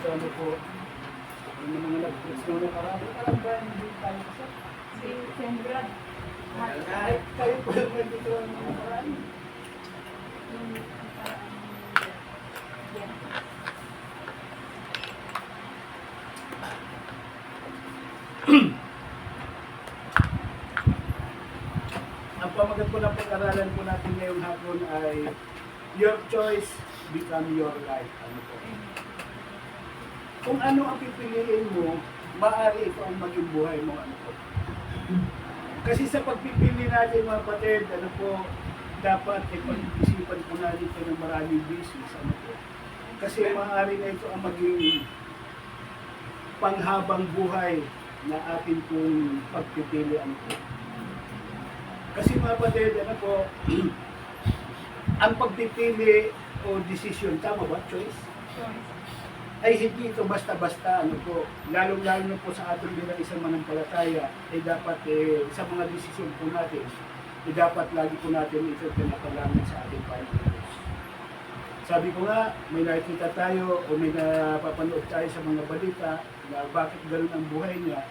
dito, ano po, yung mga nag-text nung nakarami, parang ba hindi tayo kasi? Si Sandra. Ay, kayo po yung nandito ang mga nakarami. Yung nakaraan. Yan. Ang pamagat po ng pag-aralan po natin ngayong hapon ay Your Choice Become Your Life. Ano po? Kung ano ang pipiliin mo, maaari ito ang maging buhay mo. Ano po? Kasi sa pagpipili natin mga kapatid, ano po, dapat ipag-isipan po natin ito ng maraming business. Ano po? Kasi maaari na ito ang maging panghabang buhay na atin pong pagpipili. Ano po? Kasi mga kapatid, ano po, ang pagpipili o decision, tama ba? Choice? Ay hindi ito basta-basta, ano po, lalong-lalo na po sa ating bilang isang manampalataya, ay dapat sa mga desisyon po natin, ay dapat lagi po natin ito pinapalangin sa ating Panginoon Diyos. Sabi ko nga, may nakikita tayo o may napapanood tayo sa mga balita na bakit ganun ang buhay niya.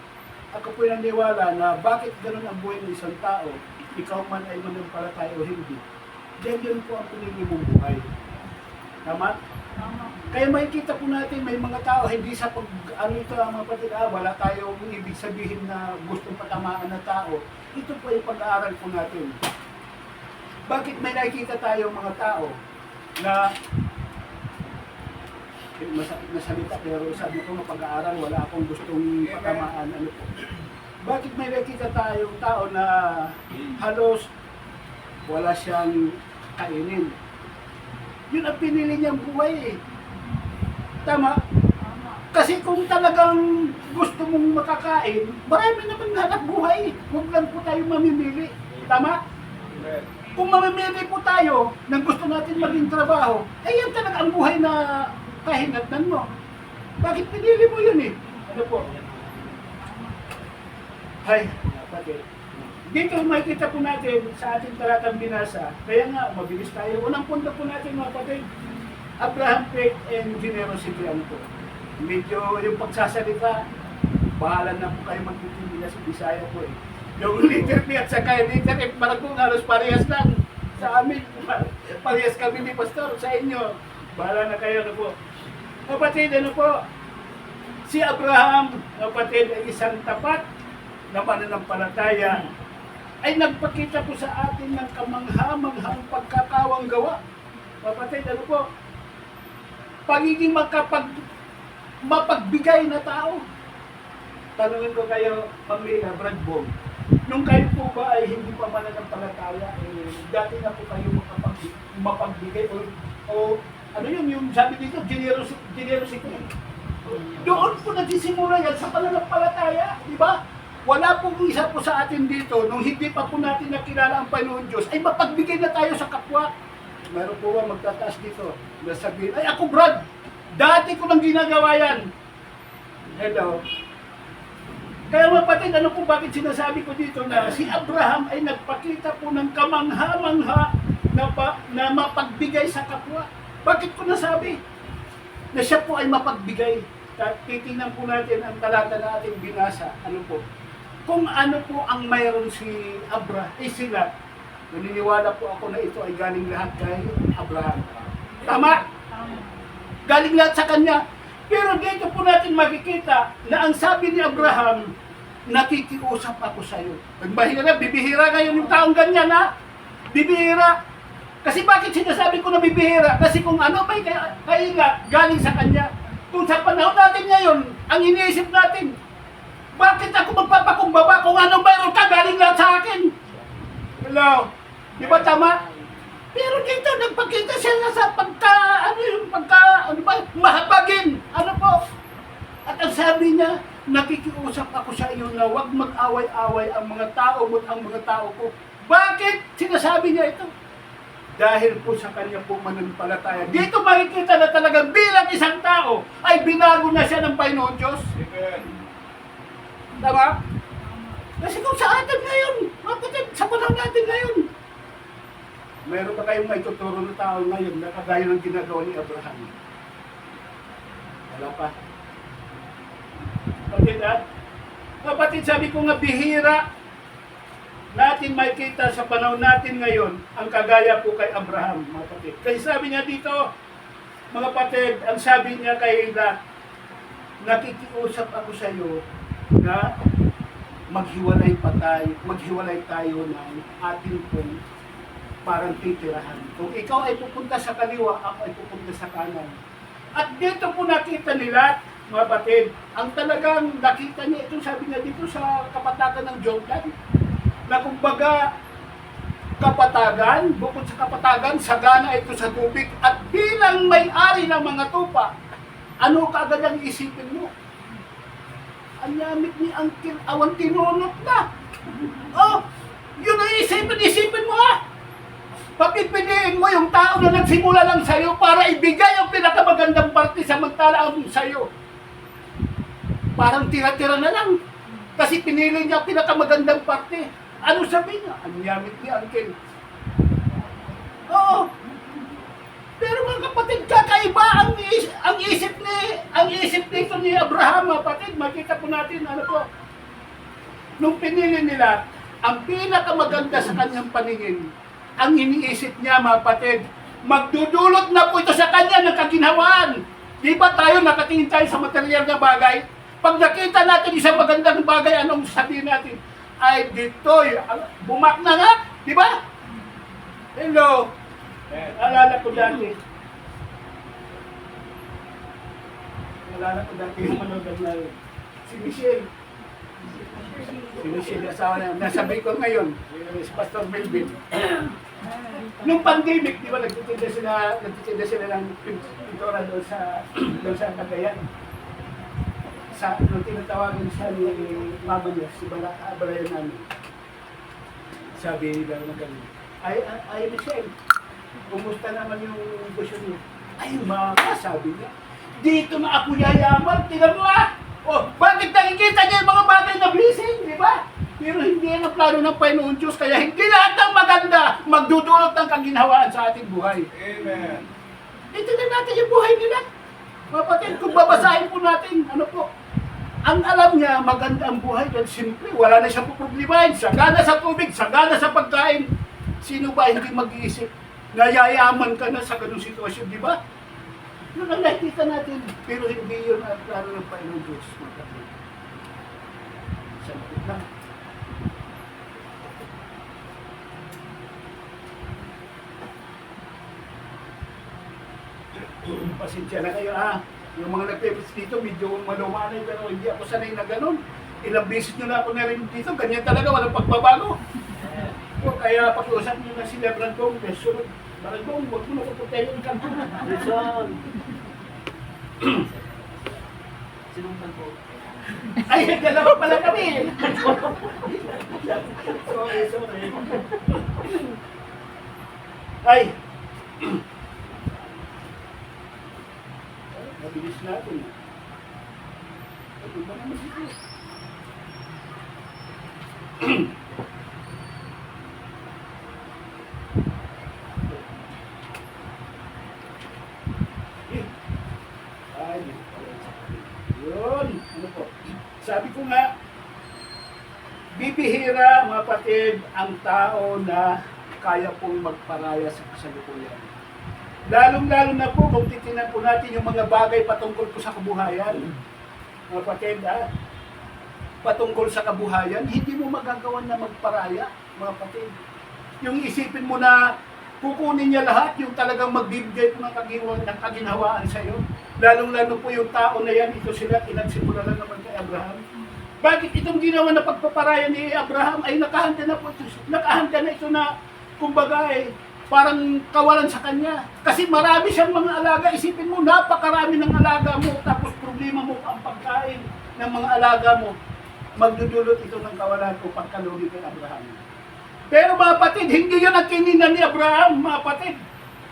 Ako po naniniwala na bakit ganun ang buhay ng isang tao, ikaw man ay manampalataya o hindi. Diyan yun po ang pinili mong buhay. Tama? Tama. Kaya makikita po natin may mga tao hindi sa pag ano ito ang mga kapatid, wala tayong ibig sabihin na gustong patamaan na tao. Ito po ay pag-aaral po natin. Bakit may nakikita tayo mga tao na masakit na salita pero sabi ko mapag-aaral, wala akong gustong patamaan, ano po. Bakit may nakikita tayong tao na halos wala siyang kainin? Yun ang pinili niyang buhay eh. Tama? Tama. Kasi kung talagang gusto mong makakain, marami naman hanap buhay. Huwag lang po tayo mamimili. Tama? Kung mamimili po tayo ng gusto natin maging trabaho, ay yan talaga ang buhay na kahinatnan mo. Bakit pinili mo yun eh? Ano po? Hay, kapatid. Dito makikita po natin sa ating talatang binasa, kaya nga mabilis tayo. Unang punto po natin mga kapatid, Abraham, faith and generosity. Ano po? Medyo yung pagsasalita, bahala na po kayo magtitindi na sa Bisaya po eh. Yung letter P at saka yung letter F, parang kung halos parehas lang sa amin. Parehas kami ni Pastor sa inyo. Bahala na kayo na po. Kapatid, ano po? Si Abraham, kapatid, ay isang tapat na mananampalataya ay nagpakita po sa atin ng kamangha-manghang pagkakawang gawa. Kapatid, ano po? Pagiging mapagbigay na tao. Tanungin ko kayo, pamilya, Brad Bong, nung kayo po ba ay hindi pa mananampalataya, dati na po kayo mapagbigay o ano yun, yung sabi dito, generosity. Doon po nagsisimula yan sa pananampalataya, di ba? Wala pong isa po sa atin dito, nung hindi pa po natin nakilala ang Panginoon Diyos, ay mapagbigay na tayo sa kapwa. Meron po ba magtataas dito? Nasabihin, ay ako Brad, dati ko nang ginagawa yan. Hello. Kaya mapatid, ano po bakit sinasabi ko dito na si Abraham ay nagpakita po ng kamangha-mangha na mapagbigay sa kapwa. Bakit ko nasabi? Na siya po ay mapagbigay. Titingnan po natin ang talata na ating binasa. Ano po? Kung ano po ang mayroon si Abraham, sila, naniniwala po ako na ito ay galing lahat kay Abraham. Tama? Tama. Galing lahat sa kanya. Pero dito po natin makikita na ang sabi ni Abraham, nakikiusap ako sa iyo. Magbahira na, bibihira ngayon yung taong ganyan ha? Bibihira. Kasi bakit sinasabi ko na bibihira? Kasi kung ano may kainga, galing sa kanya. Kung sa panahon natin ngayon, ang iniisip natin, bakit ako magpapakumbaba kung ano mayroon ka, galing lahat sa akin? Hello? Di ba tama? Pero dito, nagpakita siya sa mahabagin. Ano po? At ang sabi niya, nakikiusap ako sa iyo na huwag mag-away-away ang mga tao mo at ang mga tao ko. Bakit sinasabi niya ito? Dahil po sa kanya po mananampalataya. Dito makikita na talagang bilang isang tao ay binago na siya ng Panginoon Diyos. Tama? Kasi kung sa atin ngayon, kapatid, sa panahon natin ngayon, meron pa kayong may tuturo na tao ngayon na kagaya ng ginagawa ni Abraham. Wala pa. Kapatid, kapatid, sabi ko nga, bihira natin makita sa panahon natin ngayon ang kagaya po kay Abraham, mga kapatid. Kasi sabi niya dito, mga kapatid, ang sabi niya kay Lot, nakikiusap ako sa iyo na maghiwalay tayo ng ating pong parang titirahan. Kung ikaw ay pupunta sa kaliwa, ako ay pupunta sa kanan. At dito po nakita nila, mga kapatid, ang talagang nakita niya, ito sabi niya dito sa kapatagan ng Jordan, na kumbaga kapatagan, bukod sa kapatagan, sagana ito sa tubig, at bilang may-ari ng mga tupa, ano kaagad ang isipin mo? Ang yamit ni Uncle Awan tinunot na. Oh, yun ang isipin mo ha. Papipiliin mo yung tao na nagsimula lang sa'yo para ibigay ang pinakamagandang parte samantala ang sa'yo. Parang tira-tira na lang. Kasi pinili niya ang pinakamagandang parte. Ano sabi niya? Ang yamit ni Uncle. Oo. Pero mga kapatid, kakaiba ang isip nito ni Abraham, mga kapatid. Makita po natin, ano po, nung pinili nila, ang pinakamaganda sa kanyang paningin, ang iniisip niya, mga kapatid, magdudulot na po ito sa kanya ng kaginhawaan. Di ba tayo nakatingin tayo sa material na bagay? Pag nakita natin isang magandang bagay, anong sabihin natin? Ay, dito'y, bumak na nga, di ba? Hello. Alala ko dati yung manood na si Michelle. Si Michelle, asawa na, nasa Bicol ngayon, si Pastor Melvin. Nung pandemic, di ba, nagtitinda sila ng pintura doon sa Cagayan. Nung tinatawagan siya ni mama niya, si Balayan namin. Sabi nila na gano'n, ay Michelle, kumusta naman yung negosyo niya? Ay, mama, sabi niya, dito na ako yayaman, tingnan mo O, bakit nakikita niya yung mga bagay na blessing, di ba? Pero hindi yan ang plano ng Panginoon Diyos, kaya hindi lahat ng maganda magdudulot ng kaginhawaan sa ating buhay. Amen. Tingnan natin yung buhay nila. Kapatid, kung babasahin po natin, ano po, ang alam niya, maganda ang buhay, dahil simple, wala na siyang puproblemahin, sagana sa tubig, sagana sa pagkain. Sino ba hindi mag-iisip? Nayayaman ka na sa ganung sitwasyon, di ba? Yun ang nakikita natin, pero hindi yun ang plano ng Panginoon Diyos. Sabi lang. Pasensya na kayo Yung mga nagpipits dito, medyo malumanay, pero hindi ako sanay na ganun. Ilang beses nyo na ako narinig dito, ganyan talaga, walang pagbabago. Kaya pakiusap nyo na si Lebron Kong, sunod. Barangong, huwag mo na kupuntahin yung kanto. Luzon. Sinong kanto? Ay, dalawa pala kami. Sorry. Ay. Mabilis natin. Ano ba naman dito? Yun. Ano po? Sabi ko nga, bibihira mga kapatid ang tao na kaya pong magparaya sa kasalukuyan. Lalong-lalo na po kung titingnan po natin yung mga bagay patungkol po sa kabuhayan. Mga kapatid, patungkol sa kabuhayan, hindi mo magagawa na magparaya, mga kapatid. Yung isipin mo na kukunin niya lahat, yung talagang magbibigay po ng kaginhawaan sa iyo. Lalong-lalo po yung tao na yan, ito sila, inagsimula lang naman kay Abraham. Bakit itong ginawa na pagpaparaya ni Abraham ay nakahanda na po ito, nakahanda na ito na, kumbaga parang kawalan sa kanya. Kasi marami siyang mga alaga, isipin mo, napakarami ng alaga mo, tapos problema mo ang pagkain ng mga alaga mo, magdudulot ito ng kawalan o pagkalugi kay Abraham. Pero mga kapatid, hindi yun ang kiningnan ni Abraham, mga kapatid.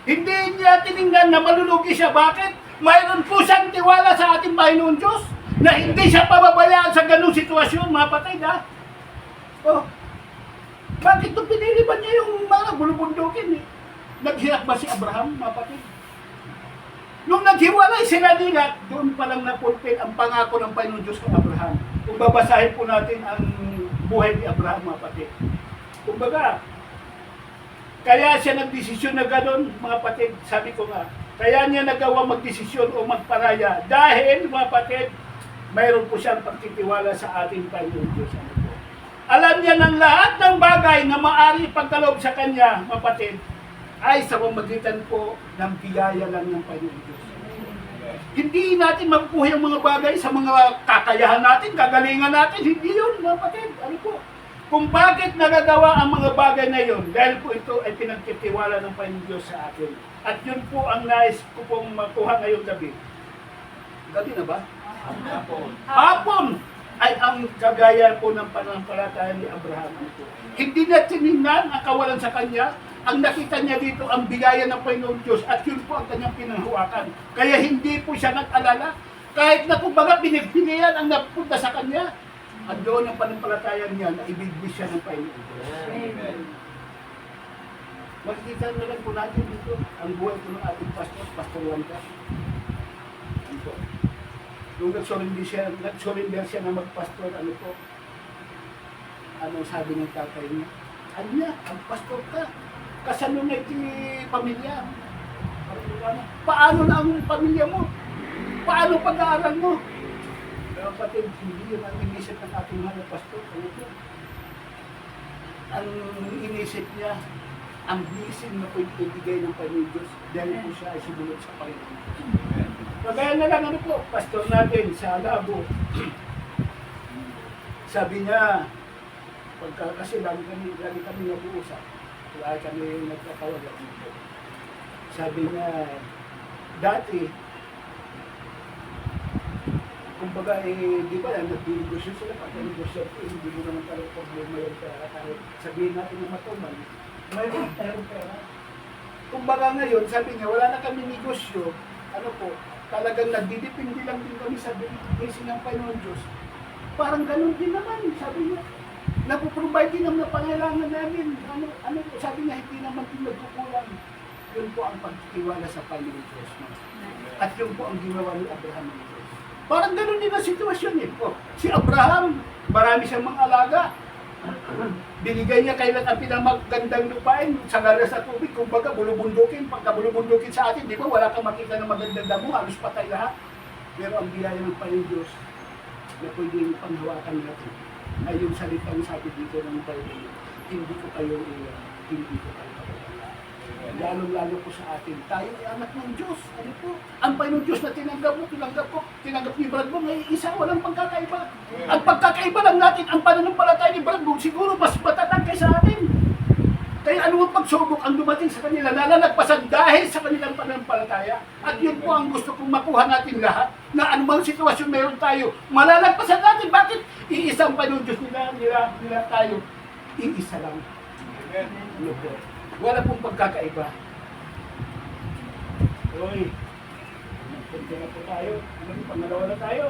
Hindi niya tiningnan na malulugi siya. Bakit? Mayroon po siyang tiwala sa ating Panginoon Diyos na hindi siya pababayaan sa ganung sitwasyon, mga kapatid, Oh, bakit ito pinili ba niya yung mga bulubundukin? Naghirap ba si Abraham, mga kapatid? Nung naghiwalay sila nila, doon pa lang napulpil ang pangako ng Panginoon Diyos kay Abraham. Kung babasahin po natin ang buhay ni Abraham, mga kapatid. Kumbaga, kaya siya nagdesisyon na gano'n, mga kapatid, sabi ko nga, kaya niya nagawa magdesisyon o magparaya dahil, mga kapatid, mayroon po siyang pagtitiwala sa ating Panginoon Diyos. Ano po? Alam niya ng lahat ng bagay na maaari ipagkaloob sa kanya, mga kapatid, ay sa pamamagitan po ng biyaya lang ng Panginoon Diyos. Hindi natin makukuha yung mga bagay sa mga kakayahan natin, kagalingan natin. Hindi yun, mga kapatid. Ano po? Kung bakit nagagawa ang mga bagay na yun, dahil po ito ay pinagtitiwala ng Panginoon Diyos sa atin. At yun po ang nais ko pong makuha ngayong gabi. Gabi na ba? Hapon ay ang kagaya po ng pananampalataya ni Abraham. Hindi niya tinignan ang kawalan sa kanya. Ang nakita niya dito ang biyaya ng Panginoon Diyos at yun po ang kanyang pinanghawakan. Kaya hindi po siya nag-alala. Kahit na kumbaga binibigyan ang napunta sa kanya, ang doon ang pananampalataya niya na ibigay siya ng Panginoon Diyos. Amen. Makikita na lang po natin dito ang buhay po ng ating pastor, Pastor Wanda. Ano po? Nung nag-surrender siya na magpastor, ano po? Ano sabi ng tatay niya? Ano niya? Ang pastor ka. Kasano na iti pamilya? Paano na ang pamilya mo? Paano pag-aaral mo? Pero kapatid, hindi yun ang inisip ng ating mga pastor. Ano po? Ang inisip niya, ang blessing na ibigay ng Panginoon Diyos dahil po siya ay sumunod sa Panginoon. Kagaya na lang ano po, pastor natin sa Labo. Sabi niya, kasi lagi kami nag-uusap. Lagi kami nagkatawag dito. Sabi niya, dati, kumbaga di ba, nag-negosyo sila, pag-negosyo, hindi mo naman talagang problema yun, kahit sabihin natin na matumal, mayroon pera. Kumbaga ngayon, sabi niya, wala na kami negosyo, ano po, talagang nagdidepende lang din kami sa blessing ng Panginoon Diyos. Parang ganun din naman, sabi niya. Napoprovide din naman ang pangailangan namin. Ano po, sabi niya, hindi naman din nagkukulang. Yun po ang pagtitiwala sa Panginoon Diyos. At yun po ang ginawa ni Abraham ng Diyos. Parang ganun din ang sitwasyon niya. Oh, si Abraham, marami siyang mga alaga. Binigay niya kailan ang pinamagandang lupain sa galas sa tubig. Kung baga, bulubundukin. Pagka bulubundukin sa atin, di ba, wala kang makita ng magandang damo, halos patay lahat. Pero ang biyaya ng Panginoon Diyos na pwedeng panghawakan natin ay yung salitang sabi dito ng Bible, hindi ko kayo iwan, hindi ko kayo pagkakala. Lalo-lalo po sa atin, tayo ay anak ng Diyos. Ano po? Ang Panginoon Diyos na tinanggap mo, tinanggap ni Brad mo, ay isa, walang pagkakaiba. Ang pagkakaiba lang natin, ang pananampalataya ni Brad mo, siguro mas matatag kaysa atin. Kaya ano ang pagsubok ang dumating sa kanila, nalalagpasan dahil sa kanilang pananampalataya. At yun po ang gusto kong makuha natin lahat, na anumang sitwasyon meron tayo, malalagpasan natin. Bakit? Iisang Panginoon Diyos nila tayo. Iisa lang. Ano po? Wala pong pagkakaiba. Uy, nagpunta na po tayo. Pangalawa na tayo.